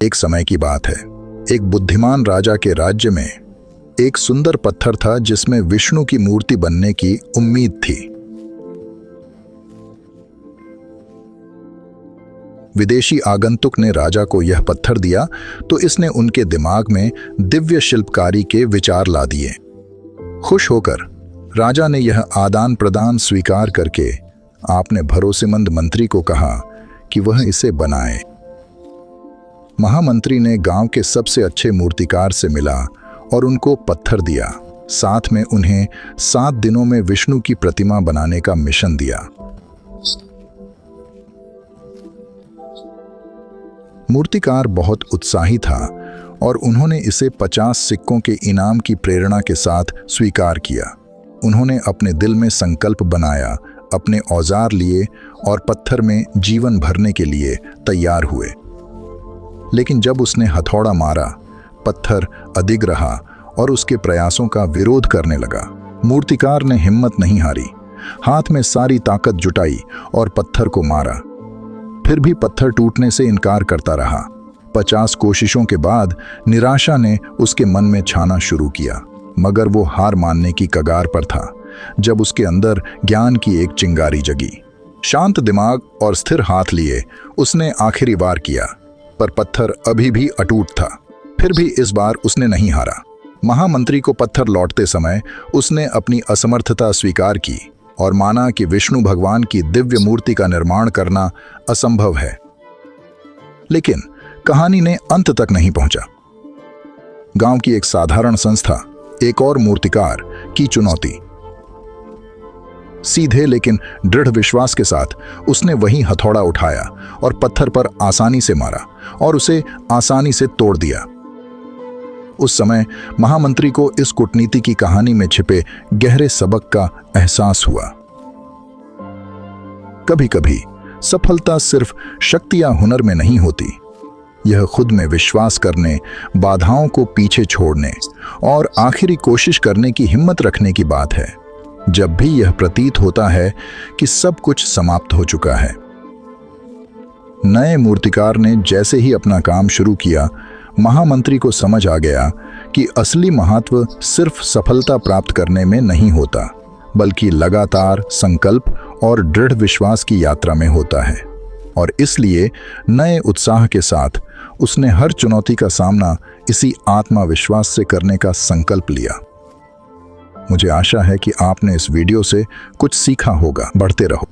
एक समय की बात है। एक बुद्धिमान राजा के राज्य में एक सुंदर पत्थर था जिसमें विष्णु की मूर्ति बनने की उम्मीद थी। विदेशी आगंतुक ने राजा को यह पत्थर दिया तो इसने उनके दिमाग में दिव्य शिल्पकारी के विचार ला दिए। खुश होकर राजा ने यह आदान प्रदान स्वीकार करके आपने भरोसेमंद मंत्री को कहा कि वह इसे बनाए। महामंत्री ने गांव के सबसे अच्छे मूर्तिकार से मिला और उनको पत्थर दिया। साथ में उन्हें 7 दिनों में विष्णु की प्रतिमा बनाने का मिशन दिया। मूर्तिकार बहुत उत्साही था और उन्होंने इसे 50 सिक्कों के इनाम की प्रेरणा के साथ स्वीकार किया। उन्होंने अपने दिल में संकल्प बनाया, अपने औजार लिए और पत्थर में जीवन भरने के लिए तैयार हुए। लेकिन जब उसने हथौड़ा मारा, पत्थर अडिग रहा और उसके प्रयासों का विरोध करने लगा। मूर्तिकार ने हिम्मत नहीं हारी, हाथ में सारी ताकत जुटाई और पत्थर को मारा। फिर भी पत्थर टूटने से इनकार करता रहा। 50 कोशिशों के बाद निराशा ने उसके मन में छाना शुरू किया, मगर वो हार मानने की कगार पर था जब उसके अंदर ज्ञान की एक चिंगारी जगी। शांत दिमाग और स्थिर हाथ लिए उसने आखिरी वार किया, पर पत्थर अभी भी अटूट था। फिर भी इस बार उसने नहीं हारा। महामंत्री को पत्थर लौटते समय उसने अपनी असमर्थता स्वीकार की और माना कि विष्णु भगवान की दिव्य मूर्ति का निर्माण करना असंभव है। लेकिन कहानी ने अंत तक नहीं पहुंचा। गांव की एक साधारण संस्था, एक और मूर्तिकार की चुनौती। सीधे लेकिन दृढ़ विश्वास के साथ उसने वही हथौड़ा उठाया और पत्थर पर आसानी से मारा और उसे आसानी से तोड़ दिया। उस समय महामंत्री को इस कूटनीति की कहानी में छिपे गहरे सबक का एहसास हुआ। कभी कभी सफलता सिर्फ शक्ति या हुनर में नहीं होती, यह खुद में विश्वास करने, बाधाओं को पीछे छोड़ने और आखिरी कोशिश करने की हिम्मत रखने की बात है। जब भी यह प्रतीत होता है कि सब कुछ समाप्त हो चुका है। नए मूर्तिकार ने जैसे ही अपना काम शुरू किया, महामंत्री को समझ आ गया कि असली महत्व सिर्फ सफलता प्राप्त करने में नहीं होता, बल्कि लगातार संकल्प और दृढ़ विश्वास की यात्रा में होता है। और इसलिए नए उत्साह के साथ उसने हर चुनौती का सामना इसी आत्मविश्वास से करने का संकल्प लिया। मुझे आशा है कि आपने इस वीडियो से कुछ सीखा होगा। बढ़ते रहो।